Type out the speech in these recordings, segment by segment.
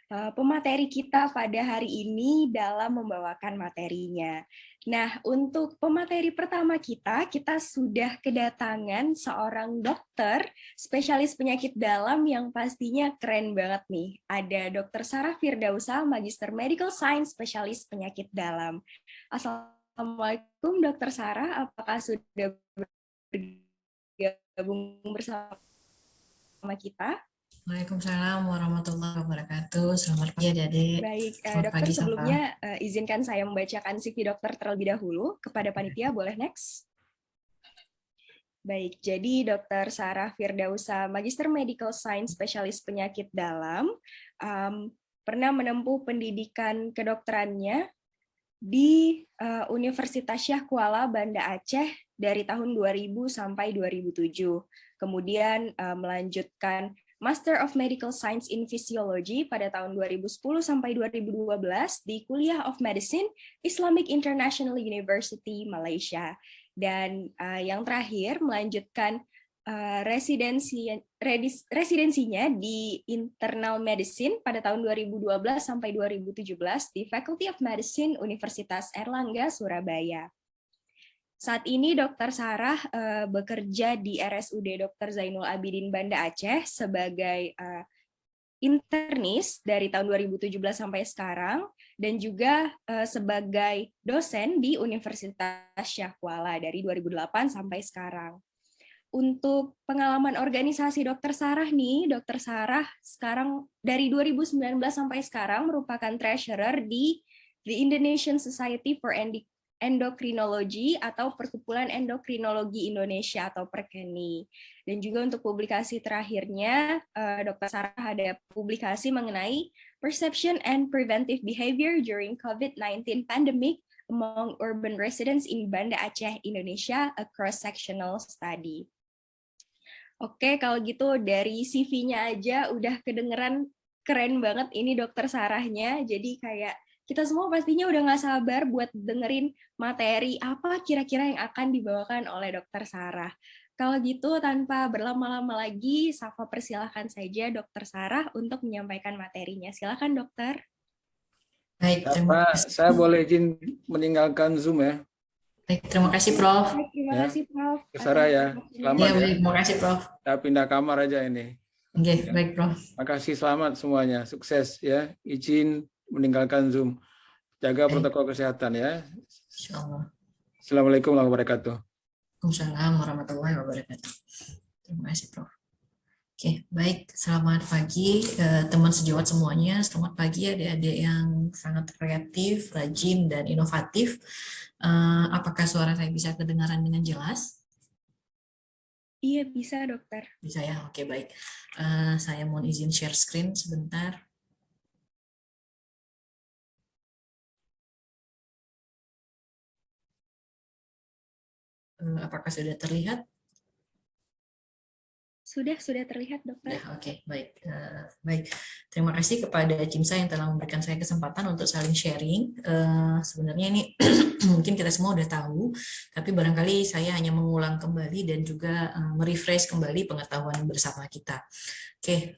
pemateri kita pada hari ini dalam membawakan materinya. Nah, untuk pemateri pertama kita sudah kedatangan seorang dokter spesialis penyakit dalam yang pastinya keren banget nih. Ada Dr. Sarah Firdausa, Magister Medical Science, spesialis penyakit dalam. Assalamualaikum Dr. Sarah, apakah sudah bergabung bersama kita? Waalaikumsalam warahmatullahi wabarakatuh. Selamat pagi adik-adik. Baik, Selamat dokter pagi, sebelumnya izinkan saya membacakan CV dokter terlebih dahulu kepada panitia, boleh next? Baik, jadi Dr. Sarah Firdausa, Magister Medical Science, spesialis penyakit dalam, pernah menempuh pendidikan kedokterannya di Universitas Syah Kuala, Banda Aceh dari tahun 2000 sampai 2007. Kemudian melanjutkan Master of Medical Science in Physiology pada tahun 2010 sampai 2012 di Kuliah of Medicine Islamic International University Malaysia. Dan yang terakhir melanjutkan residensinya di Internal Medicine pada tahun 2012 sampai 2017 di Faculty of Medicine Universitas Airlangga, Surabaya. Saat ini Dr. Sarah bekerja di RSUD Dr. Zainul Abidin Banda Aceh sebagai internis dari tahun 2017 sampai sekarang dan juga sebagai dosen di Universitas Syah Kuala dari 2008 sampai sekarang. Untuk pengalaman organisasi Dr. Sarah nih, Dr. Sarah sekarang dari 2019 sampai sekarang merupakan treasurer di The Indonesian Society for Endokrinologi atau Perkumpulan Endokrinologi Indonesia atau Perkeni. Dan juga untuk publikasi terakhirnya, Dr. Sarah ada publikasi mengenai Perception and Preventive Behavior during COVID-19 Pandemic among Urban Residents in Banda Aceh, Indonesia, a cross-sectional study. Oke, kalau gitu dari CV-nya aja udah kedengeran keren banget ini Dokter Sarahnya. Jadi kayak kita semua pastinya udah nggak sabar buat dengerin materi apa kira-kira yang akan dibawakan oleh Dokter Sarah. Kalau gitu tanpa berlama-lama lagi, Safa persilahkan saja Dokter Sarah untuk menyampaikan materinya. Silakan dokter. Baik, terima kasih. Saya boleh izin meninggalkan Zoom ya. Baik, terima kasih Prof. Baik, terima kasih Prof. Sarah ya, selamat Ya, ya. baik, terima kasih Prof. Saya pindah kamar aja ini. Oke, baik Prof. Makasih, selamat semuanya, sukses ya. Izin meninggalkan Zoom. Jaga protokol kesehatan ya. Insyaallah. Assalamualaikum warahmatullahi wabarakatuh. Waalaikumsalam warahmatullahi wabarakatuh. Terima kasih Prof. Oke, baik. Selamat pagi teman sejawat semuanya. Selamat pagi adik-adik yang sangat kreatif, rajin, dan inovatif. Apakah suara saya bisa kedengaran dengan jelas? Iya, bisa dokter. Bisa ya? Oke, baik. Saya mohon izin share screen sebentar. Apakah sudah terlihat? Sudah terlihat dokter. Ya, oke, baik. Baik, terima kasih kepada Cimsa yang telah memberikan saya kesempatan untuk saling sharing. Sebenarnya ini mungkin kita semua udah tahu, tapi barangkali saya hanya mengulang kembali dan juga merefresh kembali pengetahuan bersama kita. Oke,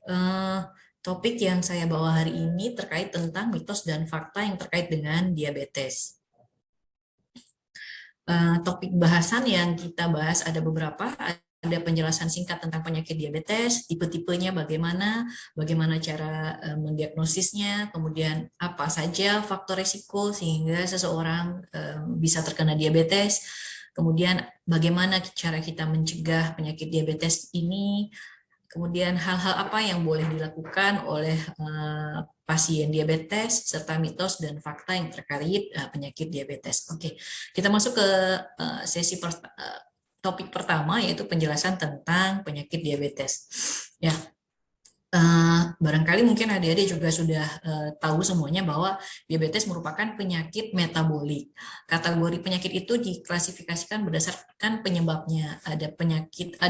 topik yang saya bawa hari ini terkait tentang mitos dan fakta yang terkait dengan diabetes. Topik bahasan yang kita bahas ada beberapa. Ada penjelasan singkat tentang penyakit diabetes, tipe-tipenya bagaimana cara mendiagnosisnya, kemudian apa saja faktor risiko sehingga seseorang bisa terkena diabetes, kemudian bagaimana cara kita mencegah penyakit diabetes ini, kemudian hal-hal apa yang boleh dilakukan oleh pasien diabetes, serta mitos dan fakta yang terkait penyakit diabetes. Oke, kita masuk ke sesi topik pertama, yaitu penjelasan tentang penyakit diabetes. Ya, barangkali mungkin adik-adik juga sudah tahu semuanya bahwa diabetes merupakan penyakit metabolik. Kategori penyakit itu diklasifikasikan berdasarkan penyebabnya. Ada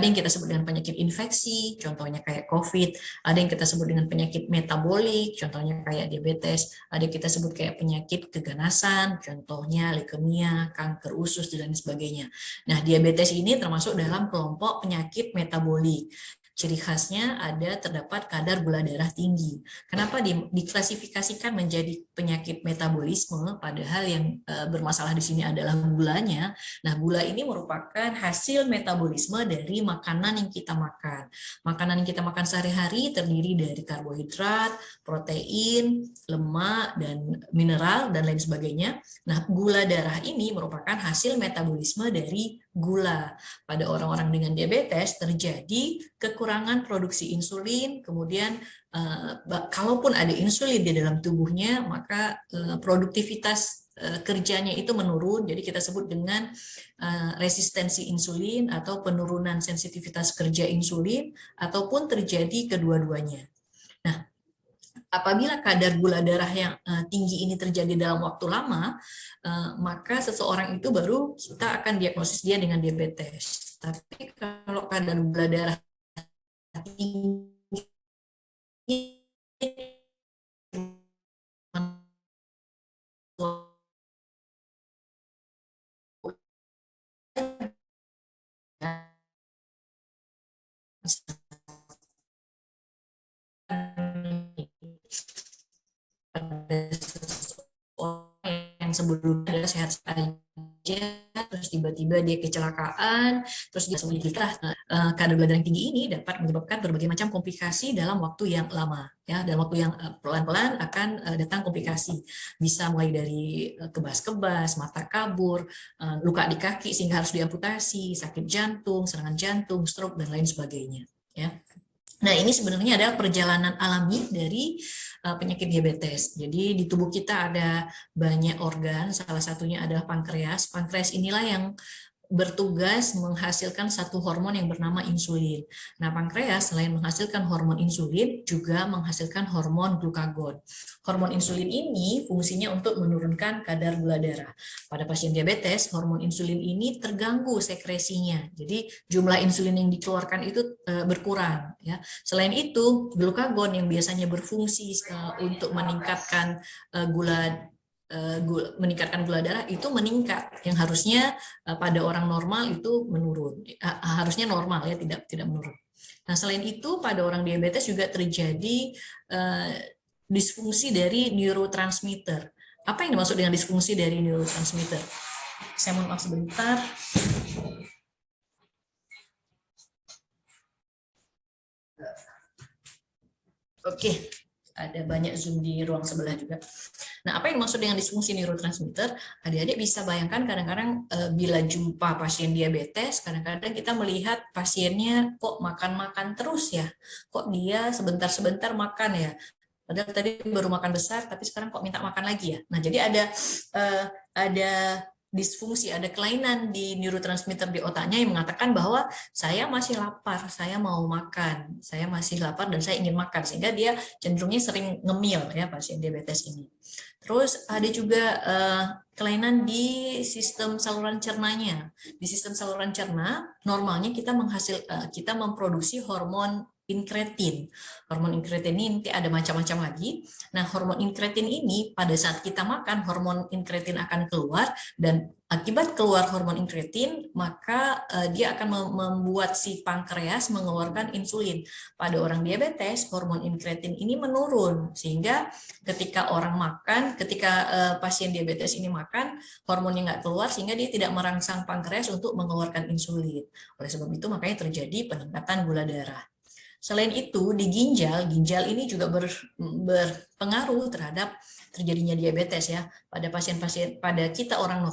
yang kita sebut dengan penyakit infeksi, contohnya kayak COVID. Ada yang kita sebut dengan penyakit metabolik, contohnya kayak diabetes. Ada yang kita sebut kayak penyakit keganasan, contohnya leukemia, kanker usus, dan sebagainya. Nah, diabetes ini termasuk dalam kelompok penyakit metabolik. ciri khasnya terdapat kadar gula darah tinggi. Kenapa diklasifikasikan menjadi penyakit metabolisme, padahal yang bermasalah di sini adalah gulanya. Nah, gula ini merupakan hasil metabolisme dari makanan yang kita makan. Makanan yang kita makan sehari-hari terdiri dari karbohidrat, protein, lemak, dan mineral, dan lain sebagainya. Nah, gula darah ini merupakan hasil metabolisme dari gula. Pada orang-orang dengan diabetes terjadi kekurangan produksi insulin, kemudian kalaupun ada insulin di dalam tubuhnya, maka produktivitas kerjanya itu menurun, jadi kita sebut dengan resistensi insulin atau penurunan sensitivitas kerja insulin, ataupun terjadi kedua-duanya. Nah, apabila kadar gula darah yang tinggi ini terjadi dalam waktu lama, maka seseorang itu baru kita akan diagnosis dia dengan diabetes. Tapi kalau kadar gula darah tinggi yang sebelumnya sehat saja, terus tiba-tiba dia kecelakaan, terus dia sedikit kadar gula darah tinggi ini dapat menyebabkan berbagai macam komplikasi dalam waktu yang lama, ya, dalam waktu yang pelan-pelan akan datang komplikasi, bisa mulai dari kebas-kebas, mata kabur, luka di kaki sehingga harus diamputasi, sakit jantung, serangan jantung, stroke, dan lain sebagainya, ya. Nah, ini sebenarnya adalah perjalanan alami dari penyakit diabetes. Jadi di tubuh kita ada banyak organ, salah satunya adalah pankreas. Pankreas inilah yang bertugas menghasilkan satu hormon yang bernama insulin. Nah, pankreas selain menghasilkan hormon insulin, juga menghasilkan hormon glukagon. Hormon insulin ini fungsinya untuk menurunkan kadar gula darah. Pada pasien diabetes, hormon insulin ini terganggu sekresinya. Jadi jumlah insulin yang dikeluarkan itu berkurang. Ya. Selain itu, glukagon yang biasanya berfungsi untuk meningkatkan meningkatkan gula darah itu meningkat, yang harusnya pada orang normal itu menurun, harusnya normal, ya, tidak menurun. Nah, selain itu pada orang diabetes juga terjadi disfungsi dari neurotransmitter. Apa yang dimaksud dengan disfungsi dari neurotransmitter? Saya mohon maaf sebentar. Oke. Ada banyak Zoom di ruang sebelah juga. Nah, apa yang dimaksud dengan disfungsi neurotransmitter? Adik-adik bisa bayangkan kadang-kadang bila jumpa pasien diabetes, kadang-kadang kita melihat pasiennya kok makan-makan terus ya, kok dia sebentar-sebentar makan ya, padahal tadi baru makan besar, tapi sekarang kok minta makan lagi ya. Nah, jadi ada disfungsi, ada kelainan di neurotransmitter di otaknya yang mengatakan bahwa saya masih lapar, saya mau makan, saya masih lapar dan saya ingin makan, sehingga dia cenderungnya sering ngemil, ya, pasien diabetes ini. Terus ada juga kelainan di sistem saluran cernanya. Di sistem saluran cerna normalnya kita memproduksi hormon inkretin. Hormon inkretin ini nanti ada macam-macam lagi. Nah, hormon inkretin ini pada saat kita makan, hormon inkretin akan keluar, dan akibat keluar hormon inkretin, maka dia akan membuat si pankreas mengeluarkan insulin. Pada orang diabetes, hormon inkretin ini menurun, sehingga ketika pasien diabetes ini makan, hormonnya nggak keluar, sehingga dia tidak merangsang pankreas untuk mengeluarkan insulin. Oleh sebab itu, makanya terjadi peningkatan gula darah. Selain itu, di ginjal ini juga berpengaruh terhadap terjadinya diabetes, ya. Pada pasien-pasien, pada kita orang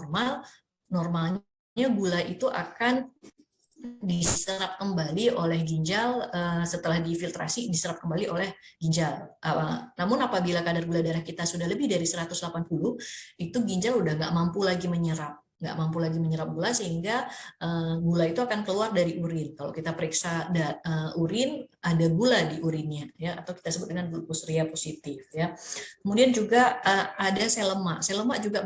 normalnya gula itu akan diserap kembali oleh ginjal, setelah difiltrasi diserap kembali oleh ginjal. Namun apabila kadar gula darah kita sudah lebih dari 180, itu ginjal udah nggak mampu lagi menyerap gula, sehingga gula itu akan keluar dari urin. Kalau kita periksa urin, ada gula di urinnya, ya, atau kita sebut dengan glukosuria positif, ya. Kemudian juga ada sel lemak. Sel lemak juga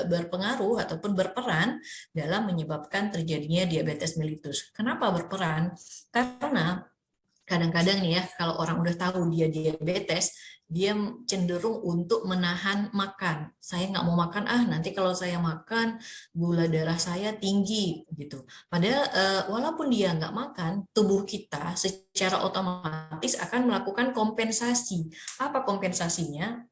berpengaruh ataupun berperan dalam menyebabkan terjadinya diabetes mellitus. Kenapa berperan? Karena kadang-kadang nih, ya, kalau orang udah tahu dia diabetes, dia cenderung untuk menahan makan. Saya nggak mau makan, nanti kalau saya makan gula darah saya tinggi gitu. Padahal walaupun dia nggak makan, tubuh kita secara otomatis akan melakukan kompensasi. Apa kompensasinya?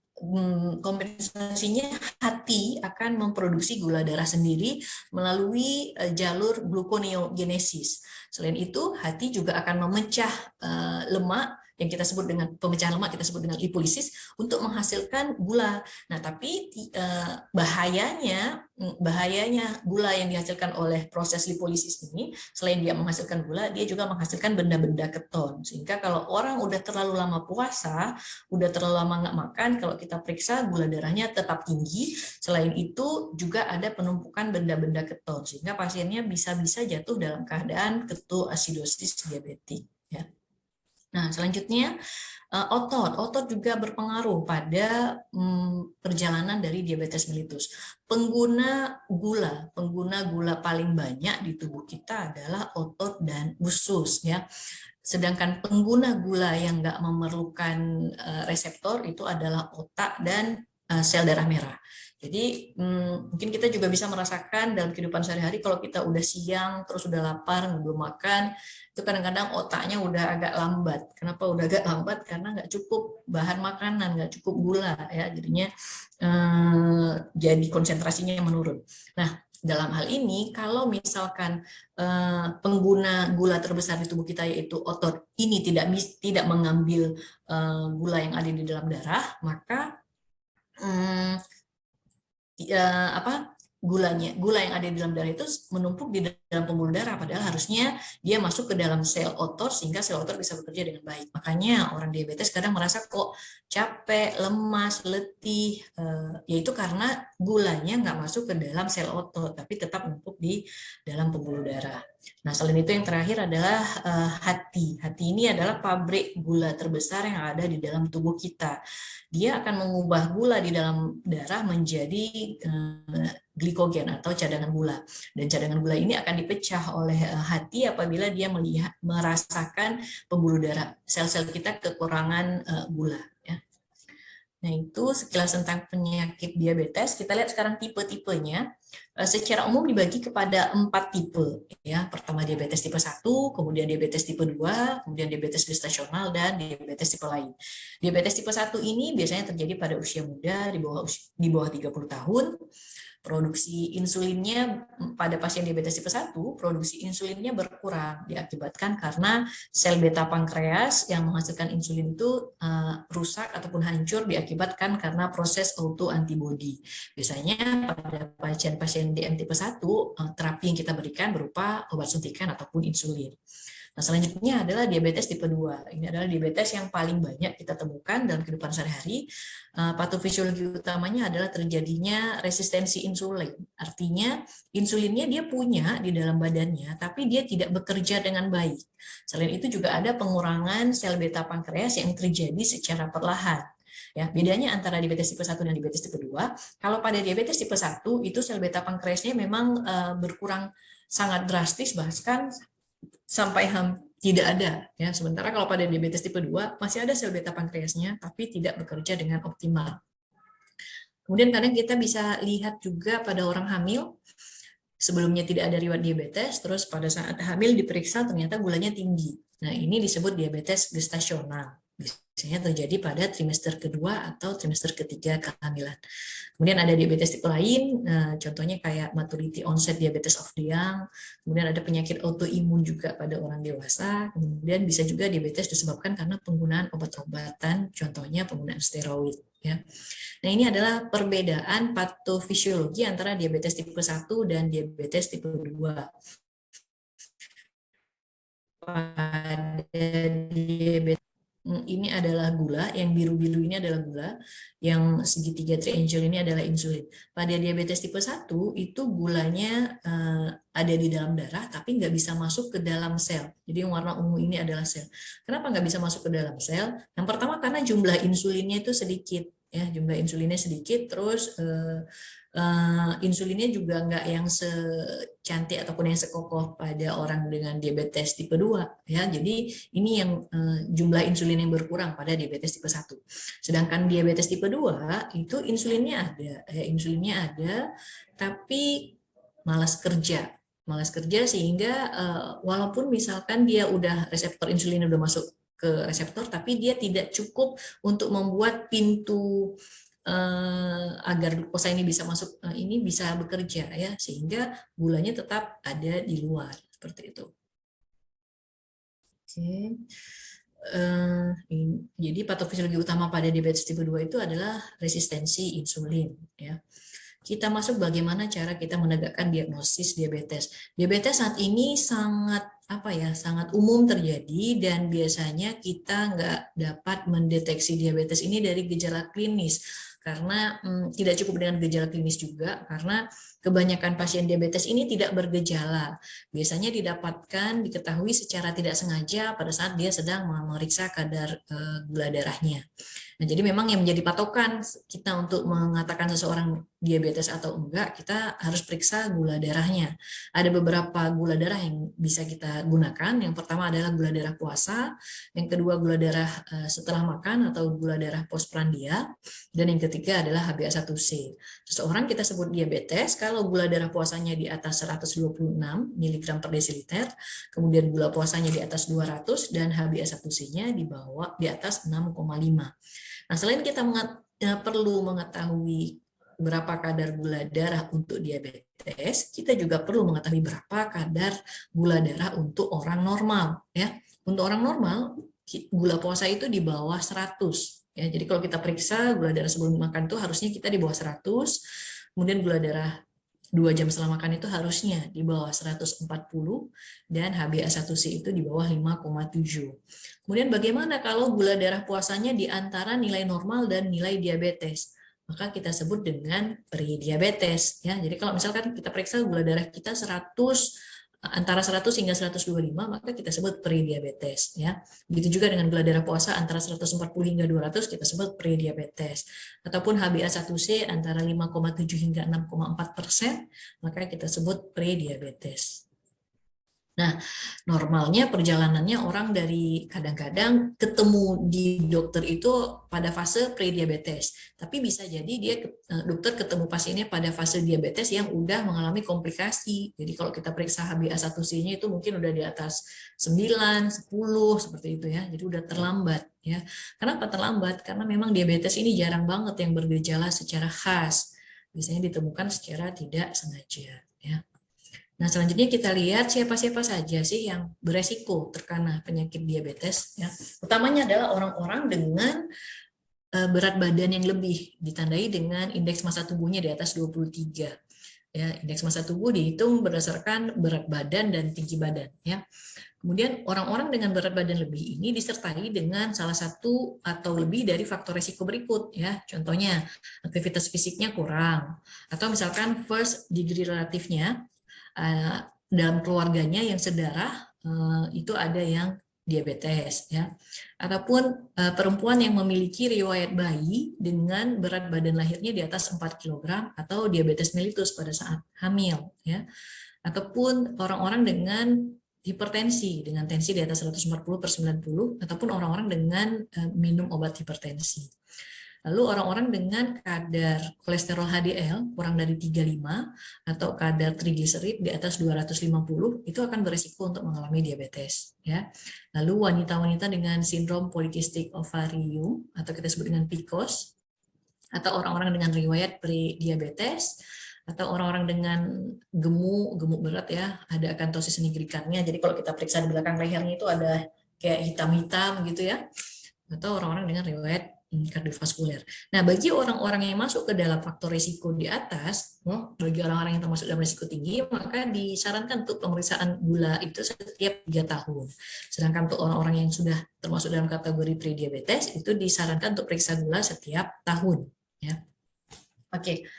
Kompensasinya hati akan memproduksi gula darah sendiri melalui jalur gluconeogenesis. Selain itu, hati juga akan memecah lemak yang kita sebut dengan pemecahan lemak, kita sebut dengan lipolisis untuk menghasilkan gula. Nah, tapi bahayanya gula yang dihasilkan oleh proses lipolisis ini, selain dia menghasilkan gula, dia juga menghasilkan benda-benda keton. Sehingga kalau orang udah terlalu lama puasa, udah terlalu lama nggak makan, kalau kita periksa gula darahnya tetap tinggi. Selain itu juga ada penumpukan benda-benda keton, sehingga pasiennya bisa-bisa jatuh dalam keadaan ketoasidosis diabetik. Ya. Nah, selanjutnya otot juga berpengaruh pada perjalanan dari diabetes mellitus. Pengguna gula paling banyak di tubuh kita adalah otot dan usus, ya. Sedangkan pengguna gula yang nggak memerlukan reseptor itu adalah otak dan sel darah merah. Jadi mungkin kita juga bisa merasakan dalam kehidupan sehari-hari kalau kita udah siang terus udah lapar belum makan, itu kadang-kadang otaknya udah agak lambat. Kenapa udah agak lambat? Karena nggak cukup bahan makanan, nggak cukup gula, ya, jadinya jadi konsentrasinya menurun. Nah, dalam hal ini kalau misalkan pengguna gula terbesar di tubuh kita yaitu otot ini tidak mengambil gula yang ada di dalam darah, maka gula yang ada di dalam darah itu menumpuk di dalam pembuluh darah, padahal harusnya dia masuk ke dalam sel otot sehingga sel otot bisa bekerja dengan baik. Makanya orang diabetes kadang merasa kok capek, lemas, letih, yaitu karena gulanya nggak masuk ke dalam sel otot tapi tetap menumpuk di dalam pembuluh darah. Nah, selain itu yang terakhir adalah hati. Hati ini adalah pabrik gula terbesar yang ada di dalam tubuh kita. Dia akan mengubah gula di dalam darah menjadi glikogen atau cadangan gula. Dan cadangan gula ini akan dipecah oleh hati apabila dia merasakan pembuluh darah, sel-sel kita kekurangan gula. Ya. Nah, itu sekilas tentang penyakit diabetes. Kita lihat sekarang tipe-tipenya. Secara umum dibagi kepada 4 tipe. Ya. Pertama diabetes tipe 1, kemudian diabetes tipe 2, kemudian diabetes gestasional, dan diabetes tipe lain. Diabetes tipe 1 ini biasanya terjadi pada usia muda, di bawah 30 tahun. Produksi insulinnya pada pasien diabetes tipe 1, produksi insulinnya berkurang diakibatkan karena sel beta pankreas yang menghasilkan insulin itu rusak ataupun hancur diakibatkan karena proses autoantibody. Biasanya pada pasien-pasien DM tipe 1, terapi yang kita berikan berupa obat suntikan ataupun insulin. Nah, selanjutnya adalah diabetes tipe 2. Ini adalah diabetes yang paling banyak kita temukan dalam kehidupan sehari-hari. Patofisiologi utamanya adalah terjadinya resistensi insulin. Artinya insulinnya dia punya di dalam badannya, tapi dia tidak bekerja dengan baik. Selain itu juga ada pengurangan sel beta pankreas yang terjadi secara perlahan. Ya, bedanya antara diabetes tipe 1 dan diabetes tipe 2, kalau pada diabetes tipe 1 itu sel beta pankreasnya memang berkurang sangat drastis, bahkan sampai tidak ada, ya. Sementara kalau pada diabetes tipe 2 masih ada sel beta pankreasnya tapi tidak bekerja dengan optimal. Kemudian kadang kita bisa lihat juga pada orang hamil, sebelumnya tidak ada riwayat diabetes, terus pada saat hamil diperiksa ternyata gulanya tinggi. Nah, ini disebut diabetes gestasional. Biasanya terjadi pada trimester kedua atau trimester ketiga kehamilan. Kemudian ada diabetes tipe lain, contohnya kayak maturity onset diabetes of the young. Kemudian ada penyakit autoimun juga pada orang dewasa. Kemudian bisa juga diabetes disebabkan karena penggunaan obat-obatan, contohnya penggunaan steroid. Ya. Nah, ini adalah perbedaan patofisiologi antara diabetes tipe 1 dan diabetes tipe 2. Pada diabetes ini adalah gula, yang biru-biru ini adalah gula, yang segitiga triangle ini adalah insulin. Pada diabetes tipe 1 itu gulanya ada di dalam darah tapi nggak bisa masuk ke dalam sel. Jadi yang warna ungu ini adalah sel. Kenapa nggak bisa masuk ke dalam sel? Yang pertama karena jumlah insulinnya itu sedikit. ya, jumlah insulinnya sedikit, terus insulinnya juga nggak yang secantik ataupun yang sekokoh pada orang dengan diabetes tipe 2 ya. Jadi ini yang jumlah insulin yang berkurang pada diabetes tipe 1. Sedangkan diabetes tipe 2 itu insulinnya ada tapi malas kerja sehingga walaupun misalkan dia udah reseptor insulin udah masuk ke reseptor, tapi dia tidak cukup untuk membuat pintu agar glukosa ini bisa masuk, ini bisa bekerja ya, sehingga gulanya tetap ada di luar seperti itu. Oke. Jadi patofisiologi utama pada diabetes tipe 2 itu adalah resistensi insulin ya. Kita masuk bagaimana cara kita menegakkan diagnosis diabetes. Diabetes saat ini sangat sangat umum terjadi, dan biasanya kita nggak dapat mendeteksi diabetes ini dari gejala klinis karena tidak cukup dengan gejala klinis juga, karena kebanyakan pasien diabetes ini tidak bergejala. Biasanya diketahui secara tidak sengaja pada saat dia sedang memeriksa kadar gula darahnya. Nah, jadi memang yang menjadi patokan kita untuk mengatakan seseorang diabetes atau enggak, kita harus periksa gula darahnya. Ada beberapa gula darah yang bisa kita gunakan. Yang pertama adalah gula darah puasa, yang kedua gula darah setelah makan atau gula darah postprandial, dan yang ketiga adalah HbA1c. Seseorang kita sebut diabetes kalau gula darah puasanya di atas 126 mg per desiliter, kemudian gula puasanya di atas 200 dan HbA1c-nya di atas 6,5. Nah, selain kita perlu mengetahui berapa kadar gula darah untuk diabetes, kita juga perlu mengetahui berapa kadar gula darah untuk orang normal ya. Untuk orang normal gula puasa itu di bawah 100 ya. Jadi kalau kita periksa gula darah sebelum makan itu harusnya kita di bawah 100. Kemudian gula darah 2 jam setelah makan itu harusnya di bawah 140, dan HbA1c itu di bawah 5,7. Kemudian bagaimana kalau gula darah puasanya di antara nilai normal dan nilai diabetes? Maka kita sebut dengan prediabetes ya. Jadi kalau misalkan kita periksa gula darah kita antara 100 hingga 125, maka kita sebut prediabetes ya. Begitu juga dengan gula darah puasa antara 140 hingga 200, kita sebut prediabetes. Ataupun HbA1c antara 5,7 hingga 6,4%, maka kita sebut prediabetes. Nah, normalnya perjalanannya orang dari kadang-kadang ketemu di dokter itu pada fase prediabetes, tapi bisa jadi dokter ketemu pasiennya pada fase diabetes yang udah mengalami komplikasi. Jadi kalau kita periksa HbA1c-nya itu mungkin udah di atas 9, 10 seperti itu ya. Jadi udah terlambat ya. Kenapa terlambat? Karena memang diabetes ini jarang banget yang bergejala secara khas. Biasanya ditemukan secara tidak sengaja ya. Nah, selanjutnya kita lihat siapa-siapa saja sih yang beresiko terkena penyakit diabetes. Ya. Utamanya adalah orang-orang dengan berat badan yang lebih, ditandai dengan indeks massa tubuhnya di atas 23. Ya, indeks massa tubuh dihitung berdasarkan berat badan dan tinggi badan. Ya. Kemudian orang-orang dengan berat badan lebih ini disertai dengan salah satu atau lebih dari faktor risiko berikut. Ya. Contohnya aktivitas fisiknya kurang, atau misalkan first degree relatifnya, dalam keluarganya yang sedarah itu ada yang diabetes ya, ataupun perempuan yang memiliki riwayat bayi dengan berat badan lahirnya di atas 4 kg atau diabetes mellitus pada saat hamil ya, ataupun orang-orang dengan hipertensi dengan tensi di atas 140/90, ataupun orang-orang dengan minum obat hipertensi. Lalu orang-orang dengan kadar kolesterol HDL kurang dari 35 atau kadar trigliserid di atas 250 itu akan berisiko untuk mengalami diabetes ya. Lalu wanita-wanita dengan sindrom polikistik ovarium atau kita sebut dengan PCOS, atau orang-orang dengan riwayat prediabetes, atau orang-orang dengan gemuk berat ya, ada akantosis nigricans-nya. Jadi kalau kita periksa di belakang lehernya itu ada kayak hitam-hitam gitu ya. Atau orang-orang dengan riwayat kardiovaskuler. Nah, bagi orang-orang yang masuk ke dalam faktor risiko di atas, bagi orang-orang yang termasuk dalam risiko tinggi, maka disarankan untuk pemeriksaan gula itu setiap 3 tahun. Sedangkan untuk orang-orang yang sudah termasuk dalam kategori prediabetes, itu disarankan untuk periksa gula setiap tahun. Ya. Oke.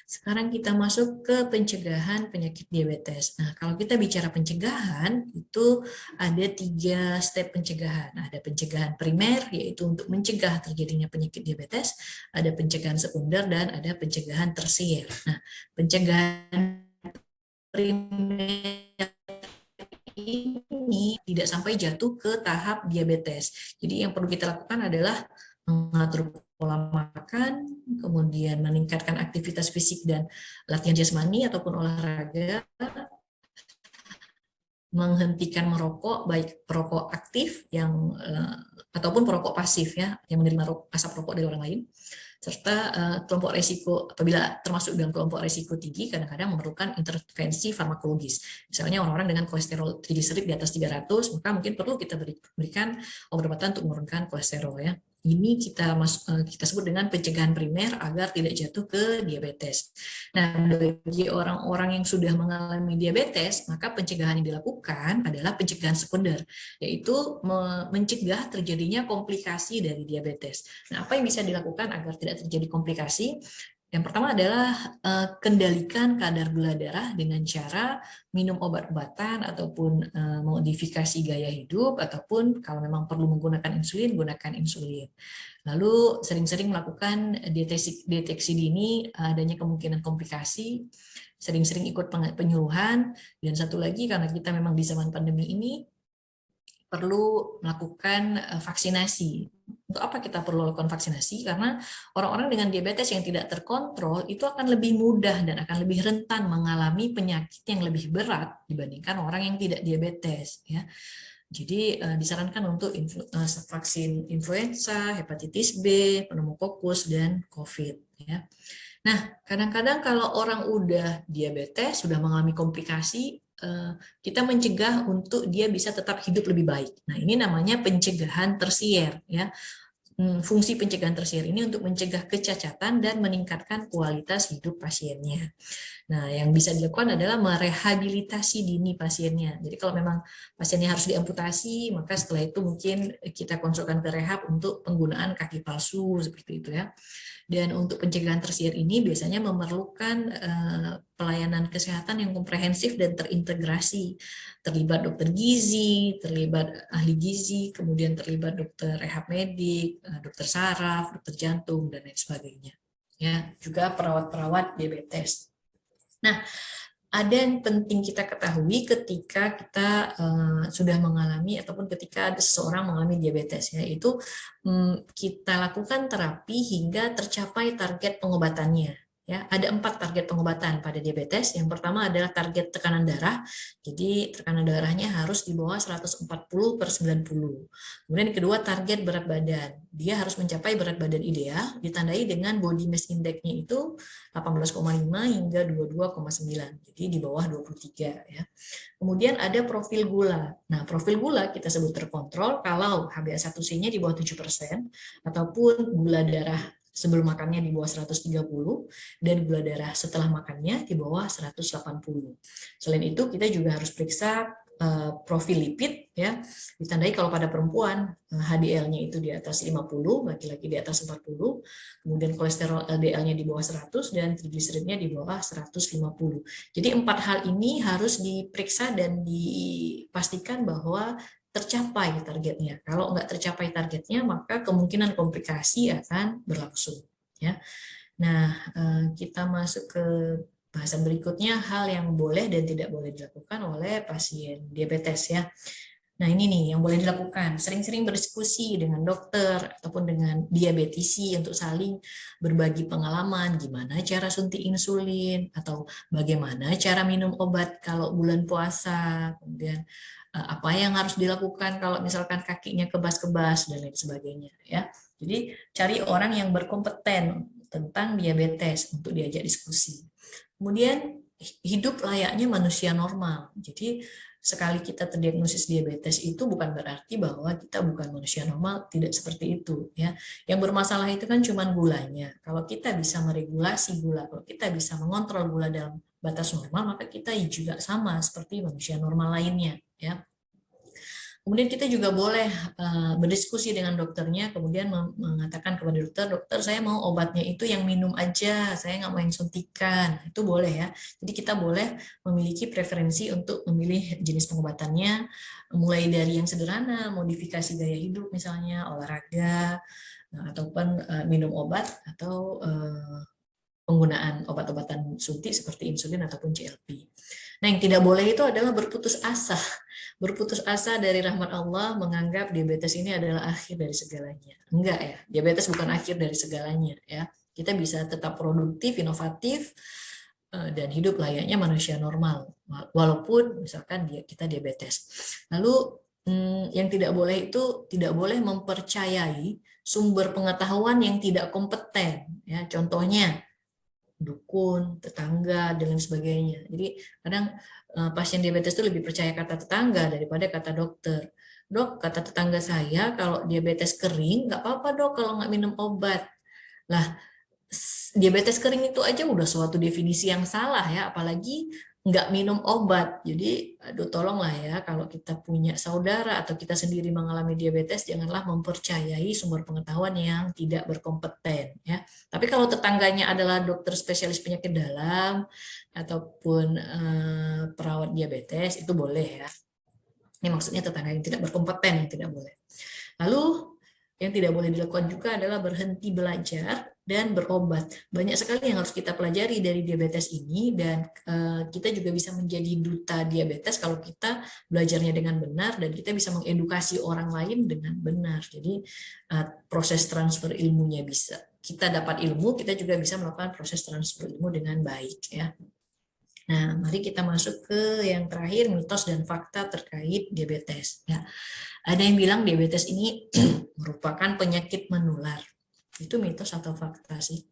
Sekarang kita masuk ke pencegahan penyakit diabetes. Nah, kalau kita bicara pencegahan, itu ada 3 step pencegahan. Ada pencegahan primer, yaitu untuk mencegah terjadinya penyakit diabetes, ada pencegahan sekunder, dan ada pencegahan tersier. Nah, pencegahan primer ini tidak sampai jatuh ke tahap diabetes. Jadi yang perlu kita lakukan adalah mengatur pola makan, kemudian meningkatkan aktivitas fisik dan latihan jasmani ataupun olahraga, menghentikan merokok, baik perokok aktif yang ataupun perokok pasif ya, yang menerima asap rokok dari orang lain, serta kelompok resiko, apabila termasuk dalam kelompok resiko tinggi, kadang-kadang memerlukan intervensi farmakologis. Misalnya orang-orang dengan kolesterol trigliserid di atas 300, maka mungkin perlu kita berikan obat-obatan untuk menurunkan kolesterol ya. Ini kita sebut dengan pencegahan primer agar tidak jatuh ke diabetes. Nah, bagi orang-orang yang sudah mengalami diabetes, maka pencegahan yang dilakukan adalah pencegahan sekunder, yaitu mencegah terjadinya komplikasi dari diabetes. Nah, apa yang bisa dilakukan agar tidak terjadi komplikasi? Yang pertama adalah kendalikan kadar gula darah dengan cara minum obat-obatan ataupun modifikasi gaya hidup, ataupun kalau memang perlu menggunakan insulin, gunakan insulin. Lalu sering-sering melakukan deteksi dini adanya kemungkinan komplikasi, sering-sering ikut penyuluhan, dan satu lagi karena kita memang di zaman pandemi ini perlu melakukan vaksinasi. Untuk apa kita perlu lakukan vaksinasi? Karena orang-orang dengan diabetes yang tidak terkontrol itu akan lebih mudah dan akan lebih rentan mengalami penyakit yang lebih berat dibandingkan orang yang tidak diabetes. Ya. Jadi disarankan untuk vaksin influenza, hepatitis B, pneumokokus, dan COVID. Ya. Nah, kadang-kadang kalau orang udah diabetes, sudah mengalami komplikasi, kita mencegah untuk dia bisa tetap hidup lebih baik. Nah, ini namanya pencegahan tersier ya. Fungsi pencegahan tersier ini untuk mencegah kecacatan dan meningkatkan kualitas hidup pasiennya. Nah, yang bisa dilakukan adalah merehabilitasi dini pasiennya. Jadi kalau memang pasiennya harus diamputasi, maka setelah itu mungkin kita konsulkan ke rehab untuk penggunaan kaki palsu seperti itu ya. Dan untuk pencegahan tersier ini biasanya memerlukan pelayanan kesehatan yang komprehensif dan terintegrasi. Terlibat dokter gizi, terlibat ahli gizi, kemudian terlibat dokter rehab medik, dokter saraf, dokter jantung, dan lain sebagainya. Ya, juga perawat-perawat diabetes. Nah, ada yang penting kita ketahui ketika kita sudah mengalami ataupun ketika ada seseorang mengalami diabetes, yaitu kita lakukan terapi hingga tercapai target pengobatannya. Ya, ada 4 target pengobatan pada diabetes. Yang pertama adalah target tekanan darah. Jadi tekanan darahnya harus di bawah 140/90. Kemudian yang kedua target berat badan. Dia harus mencapai berat badan ideal, ditandai dengan body mass index-nya itu 18,5 hingga 22,9. Jadi di bawah 23 ya. Kemudian ada profil gula. Nah, profil gula kita sebut terkontrol kalau HbA1c-nya di bawah 7% ataupun gula darah sebelum makannya di bawah 130 dan gula darah setelah makannya di bawah 180. Selain itu kita juga harus periksa profil lipid ya, ditandai kalau pada perempuan HDL-nya itu di atas 50, laki-laki di atas 40, kemudian kolesterol LDL-nya di bawah 100 dan trigliseridnya di bawah 150. Jadi 4 hal ini harus diperiksa dan dipastikan bahwa tercapai targetnya. Kalau nggak tercapai targetnya, maka kemungkinan komplikasi akan berlangsung. Ya. Nah, kita masuk ke bahasan berikutnya, hal yang boleh dan tidak boleh dilakukan oleh pasien diabetes ya. Nah, ini nih yang boleh dilakukan. Sering-sering berdiskusi dengan dokter ataupun dengan diabetisi untuk saling berbagi pengalaman, gimana cara suntik insulin, atau bagaimana cara minum obat kalau bulan puasa, kemudian apa yang harus dilakukan kalau misalkan kakinya kebas-kebas dan lain sebagainya ya. Jadi cari orang yang berkompeten tentang diabetes untuk diajak diskusi. Kemudian hidup layaknya manusia normal. Jadi sekali kita terdiagnosis diabetes itu bukan berarti bahwa kita bukan manusia normal, tidak seperti itu ya. Yang bermasalah itu kan cuma gulanya. Kalau kita bisa meregulasi gula, kalau kita bisa mengontrol gula dalam batas normal, maka kita juga sama seperti manusia normal lainnya ya. Kemudian kita juga boleh berdiskusi dengan dokternya, kemudian mengatakan kepada dokter, dokter saya mau obatnya itu yang minum aja, saya nggak mau yang suntikan, itu boleh ya. Jadi kita boleh memiliki preferensi untuk memilih jenis pengobatannya, mulai dari yang sederhana, modifikasi gaya hidup misalnya, olahraga, ataupun minum obat, atau penggunaan obat-obatan suntik seperti insulin ataupun GLP. Nah, yang tidak boleh itu adalah berputus asa. Berputus asa dari rahmat Allah, menganggap diabetes ini adalah akhir dari segalanya. Enggak ya, diabetes bukan akhir dari segalanya ya. Kita bisa tetap produktif, inovatif, dan hidup layaknya manusia normal, walaupun misalkan kita diabetes. Lalu yang tidak boleh itu tidak boleh mempercayai sumber pengetahuan yang tidak kompeten. Ya, contohnya dukun, tetangga, dan lain sebagainya. Jadi kadang pasien diabetes itu lebih percaya kata tetangga daripada kata dokter. Dok, kata tetangga saya kalau diabetes kering, nggak apa-apa dok kalau nggak minum obat. Lah, diabetes kering itu aja udah suatu definisi yang salah ya, apalagi nggak minum obat. Jadi, aduh tolonglah ya, kalau kita punya saudara atau kita sendiri mengalami diabetes, janganlah mempercayai sumber pengetahuan yang tidak berkompeten ya. Tapi kalau tetangganya adalah dokter spesialis penyakit dalam ataupun perawat diabetes, itu boleh ya. Ini maksudnya tetangga yang tidak berkompeten, yang tidak boleh. Lalu yang tidak boleh dilakukan juga adalah berhenti belajar dan berobat. Banyak sekali yang harus kita pelajari dari diabetes ini, dan kita juga bisa menjadi duta diabetes kalau kita belajarnya dengan benar dan kita bisa mengedukasi orang lain dengan benar. Jadi proses transfer ilmunya bisa. Kita dapat ilmu, kita juga bisa melakukan proses transfer ilmu dengan baik ya. Nah, mari kita masuk ke yang terakhir, mitos dan fakta terkait diabetes ya. Ada yang bilang diabetes ini merupakan penyakit menular. Itu mitos atau fakta sih?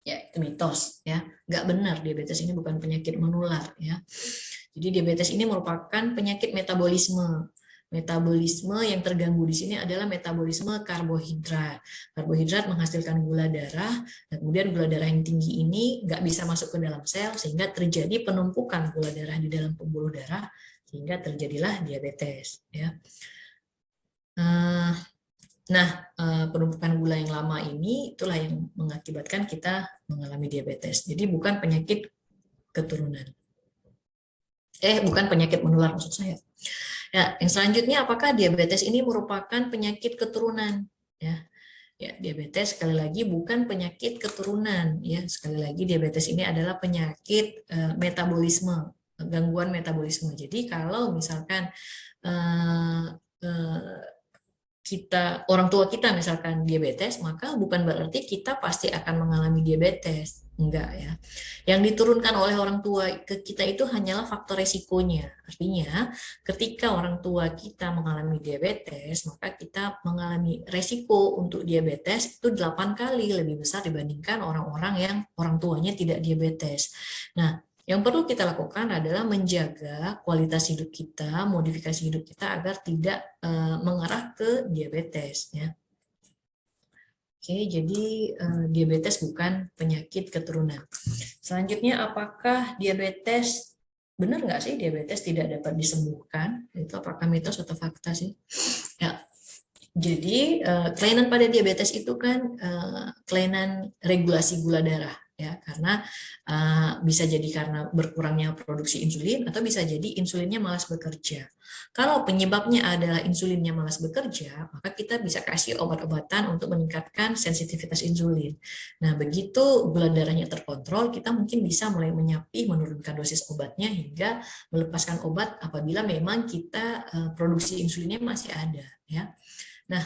Ya, itu mitos ya. Nggak benar, diabetes ini bukan penyakit menular ya. Jadi diabetes ini merupakan penyakit metabolisme. Metabolisme yang terganggu di sini adalah metabolisme karbohidrat. Karbohidrat menghasilkan gula darah, dan kemudian gula darah yang tinggi ini nggak bisa masuk ke dalam sel, sehingga terjadi penumpukan gula darah di dalam pembuluh darah, sehingga terjadilah diabetes ya. Nah, penumpukan gula yang lama ini itulah yang mengakibatkan kita mengalami diabetes. Jadi bukan penyakit keturunan. Bukan penyakit menular maksud saya. Ya, yang selanjutnya, apakah diabetes ini merupakan penyakit keturunan? Ya, diabetes sekali lagi bukan penyakit keturunan. Ya, sekali lagi diabetes ini adalah penyakit metabolisme, gangguan metabolisme. Jadi kalau misalkan orang tua kita misalkan diabetes, maka bukan berarti kita pasti akan mengalami diabetes. Enggak ya. Yang diturunkan oleh orang tua ke kita itu hanyalah faktor resikonya. Artinya, ketika orang tua kita mengalami diabetes, maka kita mengalami resiko untuk diabetes itu 8 kali lebih besar dibandingkan orang-orang yang orang tuanya tidak diabetes. Nah, yang perlu kita lakukan adalah menjaga kualitas hidup kita, modifikasi hidup kita agar tidak mengarah ke diabetes. Ya. Oke, jadi diabetes bukan penyakit keturunan. Selanjutnya, apakah diabetes, benar nggak sih diabetes tidak dapat disembuhkan? Itu apakah mitos atau fakta sih? Ya. Jadi kelainan pada diabetes itu kan kelainan regulasi gula darah. Ya, karena bisa jadi karena berkurangnya produksi insulin, atau bisa jadi insulinnya malas bekerja. Kalau penyebabnya adalah insulinnya malas bekerja, maka kita bisa kasih obat-obatan untuk meningkatkan sensitivitas insulin. Nah, begitu gula darahnya terkontrol, kita mungkin bisa mulai menyapi, menurunkan dosis obatnya hingga melepaskan obat apabila memang kita produksi insulinnya masih ada. Ya. Nah,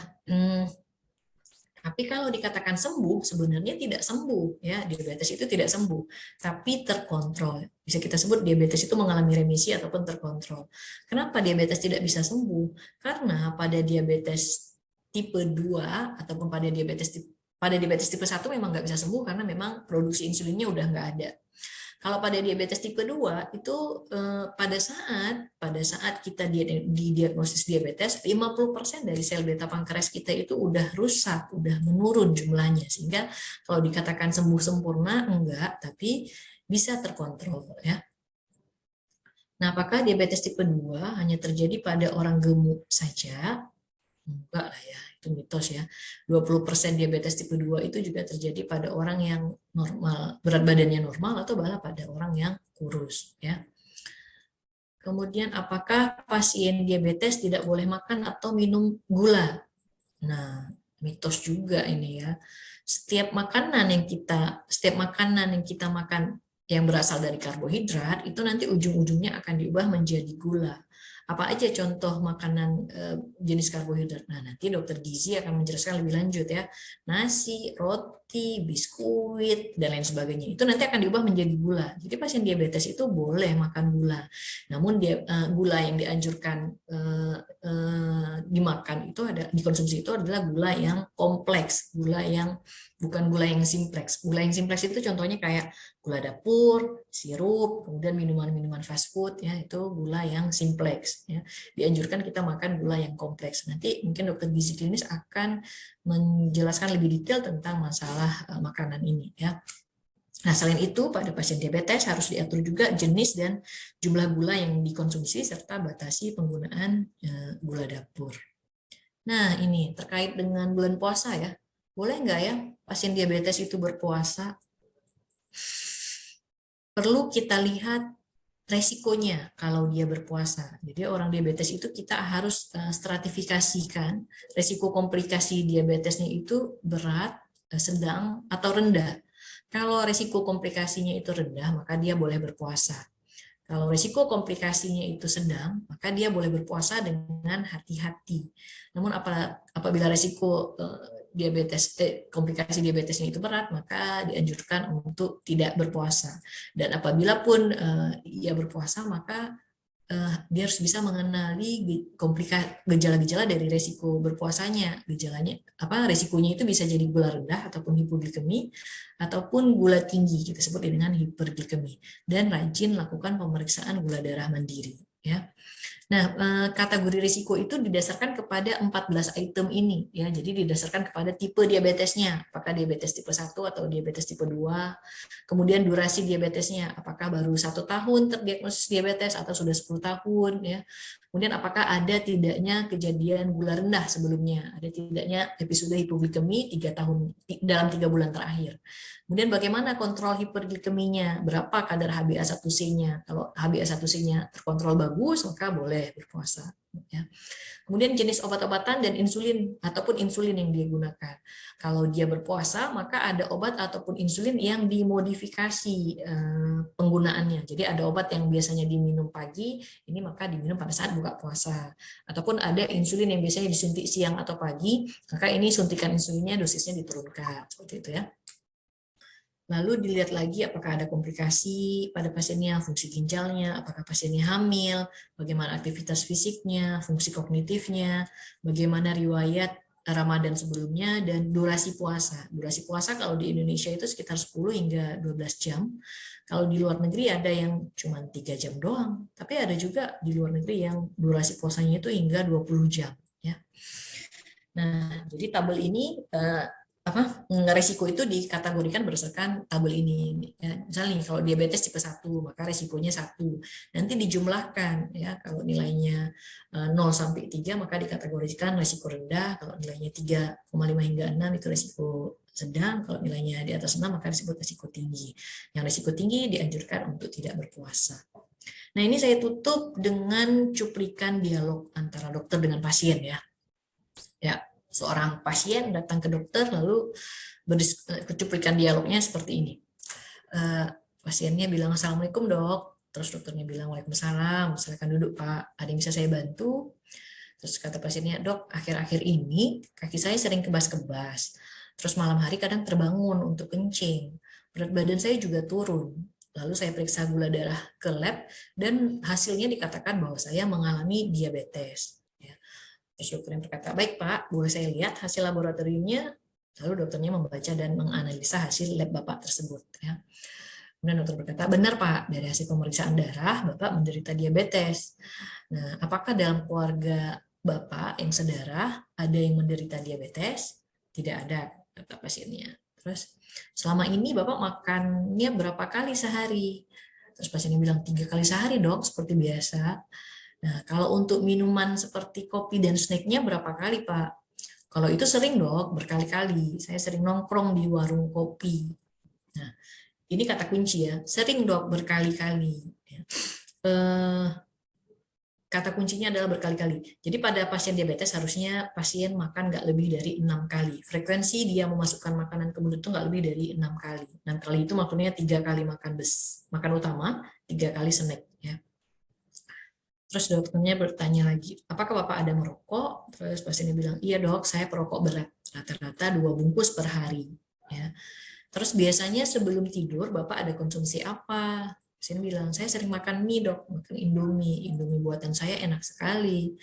tapi kalau dikatakan sembuh, sebenarnya tidak sembuh ya, diabetes itu tidak sembuh, tapi terkontrol. Bisa kita sebut diabetes itu mengalami remisi ataupun terkontrol. Kenapa diabetes tidak bisa sembuh? Karena pada diabetes tipe 2 ataupun pada diabetes tipe 1 memang nggak bisa sembuh karena memang produksi insulinnya udah nggak ada. Kalau pada diabetes tipe 2 itu pada saat kita didiagnosis diabetes, 50% dari sel beta pankreas kita itu udah rusak, udah menurun jumlahnya, sehingga kalau dikatakan sembuh sempurna enggak, tapi bisa terkontrol ya. Nah, apakah diabetes tipe 2 hanya terjadi pada orang gemuk saja? Enggak lah ya, itu mitos ya. 20% diabetes tipe 2 itu juga terjadi pada orang yang normal, berat badannya normal, atau bahkan pada orang yang kurus ya. Kemudian apakah pasien diabetes tidak boleh makan atau minum gula? Nah, mitos juga ini ya. Setiap makanan yang kita makan yang berasal dari karbohidrat itu nanti ujung-ujungnya akan diubah menjadi gula. Apa aja contoh makanan jenis karbohidrat? Nah, nanti dokter gizi akan menjelaskan lebih lanjut ya. Nasi, roti, biskuit, dan lain sebagainya. Itu nanti akan diubah menjadi gula. Jadi pasien diabetes itu boleh makan gula. Namun gula yang dianjurkan dimakan itu dikonsumsi itu adalah gula yang kompleks, gula yang bukan gula yang simplex. Gula yang simplex itu contohnya kayak gula dapur, sirup, kemudian minuman-minuman fast food ya, itu gula yang simplex ya. Dianjurkan kita makan gula yang kompleks. Nanti mungkin dokter gizi klinis akan menjelaskan lebih detail tentang masalah makanan ini ya. Nah, selain itu pada pasien diabetes harus diatur juga jenis dan jumlah gula yang dikonsumsi serta batasi penggunaan gula dapur. Nah, ini terkait dengan bulan puasa ya. Boleh nggak ya pasien diabetes itu berpuasa? Perlu kita lihat resikonya kalau dia berpuasa. Jadi orang diabetes itu kita harus stratifikasikan resiko komplikasi diabetesnya itu berat, sedang, atau rendah. Kalau resiko komplikasinya itu rendah, maka dia boleh berpuasa. Kalau risiko komplikasinya itu sedang, maka dia boleh berpuasa dengan hati-hati. Namun apabila risiko komplikasi diabetesnya itu berat, maka dianjurkan untuk tidak berpuasa. Dan apabila pun ia berpuasa, maka dia harus bisa mengenali gejala-gejala dari resiko berpuasanya. Resikonya itu bisa jadi gula rendah ataupun hipoglikemi ataupun gula tinggi, kita sebut dengan hiperglikemi, dan rajin lakukan pemeriksaan gula darah mandiri ya. Nah, kategori risiko itu didasarkan kepada 14 item ini ya. Jadi didasarkan kepada tipe diabetesnya, apakah diabetes tipe 1 atau diabetes tipe 2. Kemudian durasi diabetesnya, apakah baru 1 tahun terdiagnosis diabetes atau sudah 10 tahun ya. Kemudian apakah ada tidaknya kejadian gula rendah sebelumnya, ada tidaknya episode hipoglikemi dalam 3 bulan terakhir. Kemudian bagaimana kontrol hiperglikeminya, berapa kadar HbA1c-nya. Kalau HbA1c-nya terkontrol bagus, maka boleh berpuasa. Ya. Kemudian jenis obat-obatan dan insulin ataupun insulin yang dia gunakan. Kalau dia berpuasa, maka ada obat ataupun insulin yang dimodifikasi penggunaannya. Jadi ada obat yang biasanya diminum pagi, ini maka diminum pada saat buka puasa. Ataupun ada insulin yang biasanya disuntik siang atau pagi, maka ini suntikan insulinnya dosisnya diturunkan. Seperti itu ya. Lalu dilihat lagi apakah ada komplikasi pada pasiennya, fungsi ginjalnya, apakah pasiennya hamil, bagaimana aktivitas fisiknya, fungsi kognitifnya, bagaimana riwayat Ramadan sebelumnya, dan durasi puasa. Durasi puasa kalau di Indonesia itu sekitar 10 hingga 12 jam. Kalau di luar negeri ada yang cuma 3 jam doang, tapi ada juga di luar negeri yang durasi puasanya itu hingga 20 jam. Ya. Nah, jadi tabel ini resiko itu dikategorikan berdasarkan tabel ini ya. Misalnya kalau diabetes tipe 1 maka resikonya 1, nanti dijumlahkan ya, kalau nilainya 0 sampai 3 maka dikategorikan resiko rendah, kalau nilainya 3,5 hingga 6 itu resiko sedang, kalau nilainya di atas 6 maka disebut resiko tinggi. Yang resiko tinggi dianjurkan untuk tidak berpuasa. Nah, ini saya tutup dengan cuplikan dialog antara dokter dengan pasien ya. Ya, seorang pasien datang ke dokter lalu cuplikan dialognya seperti ini. Pasiennya bilang, "Assalamualaikum dok." Terus dokternya bilang, "Waalaikumsalam, silakan duduk Pak, ada yang bisa saya bantu?" Terus kata pasiennya, "Dok, akhir-akhir ini kaki saya sering kebas-kebas. Terus malam hari kadang terbangun untuk kencing. Berat badan saya juga turun. Lalu saya periksa gula darah ke lab dan hasilnya dikatakan bahwa saya mengalami diabetes." Terus dokternya berkata, "Baik Pak, boleh saya lihat hasil laboratoriumnya?" Lalu dokternya membaca dan menganalisa hasil lab Bapak tersebut. Ya. Kemudian dokter berkata, "Benar Pak, dari hasil pemeriksaan darah Bapak menderita diabetes. Nah, apakah dalam keluarga Bapak yang sedarah ada yang menderita diabetes?" "Tidak ada," kata pasiennya. Terus, "Selama ini Bapak makannya berapa kali sehari?" Terus pasiennya bilang 3 kali sehari dok, seperti biasa. Nah, kalau untuk minuman seperti kopi dan snacknya berapa kali Pak? Kalau itu sering dok, berkali-kali. Saya sering nongkrong di warung kopi. Nah, ini kata kunci ya, sering dok, berkali-kali. Kata kuncinya adalah berkali-kali. Jadi pada pasien diabetes harusnya pasien makan nggak lebih dari 6 kali. Frekuensi dia memasukkan makanan ke mulut itu nggak lebih dari 6 kali. 6 kali itu maksudnya 3 kali makan utama, 3 kali snack. Ya. Terus dokternya bertanya lagi, apakah Bapak ada merokok? Terus pasiennya bilang, iya dok, saya perokok berat. Rata-rata 2 bungkus per hari. Ya. Terus biasanya sebelum tidur Bapak ada konsumsi apa? Saya bilang, saya sering makan mie dok, makan Indomie buatan saya enak sekali.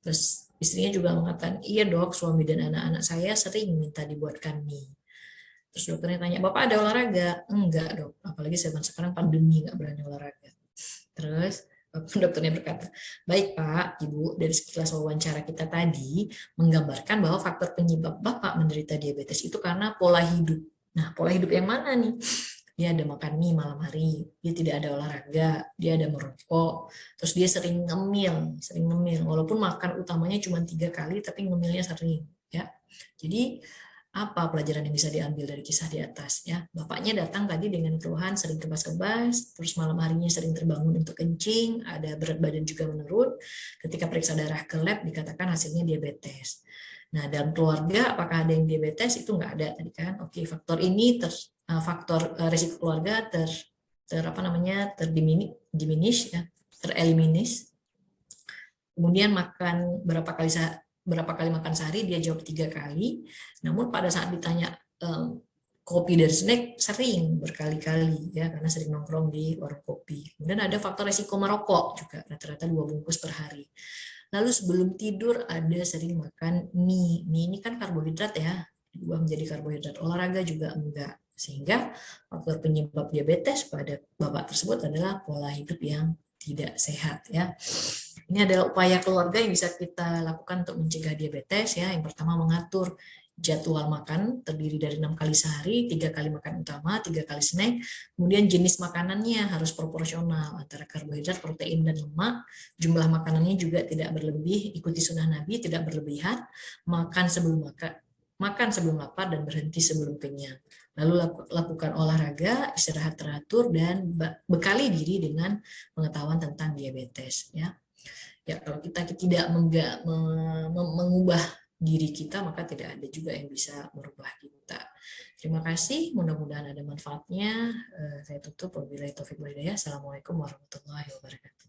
Terus istrinya juga mengatakan, iya dok, suami dan anak-anak saya sering minta dibuatkan mie. Terus dokternya tanya, Bapak ada olahraga? Enggak dok, apalagi sekarang pandemi, nggak berani olahraga. Terus dokternya berkata, baik Pak, Ibu, dari sekilas wawancara kita tadi, menggambarkan bahwa faktor penyebab Bapak menderita diabetes itu karena pola hidup. Nah, pola hidup yang mana nih? Dia ada makan mie malam hari, dia tidak ada olahraga, dia ada merokok, terus dia sering ngemil, walaupun makan utamanya cuma 3 kali, tapi ngemilnya sering. Ya, jadi apa pelajaran yang bisa diambil dari kisah di atas? Ya, bapaknya datang tadi dengan keluhan sering kebas-kebas, terus malam harinya sering terbangun untuk kencing, ada berat badan juga menurun. Ketika periksa darah ke lab dikatakan hasilnya diabetes. Nah, dalam keluarga apakah ada yang diabetes? Itu nggak ada tadi kan. Oke, faktor ini faktor risiko keluarga terdiminish ya, tereliminasi. Kemudian makan berapa kali makan sehari, dia jawab 3 kali. Namun pada saat ditanya kopi dan snack sering berkali-kali ya, karena sering nongkrong di warung kopi. Kemudian ada faktor risiko merokok juga, rata-rata 2 bungkus per hari. Lalu sebelum tidur ada sering makan mie. Mie ini kan karbohidrat ya, diubah menjadi karbohidrat. Olahraga juga enggak. Sehingga faktor penyebab diabetes pada bapak tersebut adalah pola hidup yang tidak sehat ya. Ini adalah upaya keluarga yang bisa kita lakukan untuk mencegah diabetes ya. Yang pertama mengatur jadwal makan terdiri dari 6 kali sehari, 3 kali makan utama, 3 kali snack. Kemudian jenis makanannya harus proporsional antara karbohidrat, protein, dan lemak. Jumlah makanannya juga tidak berlebih, ikuti sunnah Nabi, tidak berlebihan. Makan sebelum lapar dan berhenti sebelum kenyang. Lalu lakukan olahraga, istirahat teratur, dan bekali diri dengan pengetahuan tentang diabetes. Ya, kalau kita tidak mengubah diri kita, maka tidak ada juga yang bisa merubah kita. Terima kasih, mudah-mudahan ada manfaatnya. Saya tutup. Wabillahi taufiq wal hidayah. Assalamualaikum warahmatullahi wabarakatuh.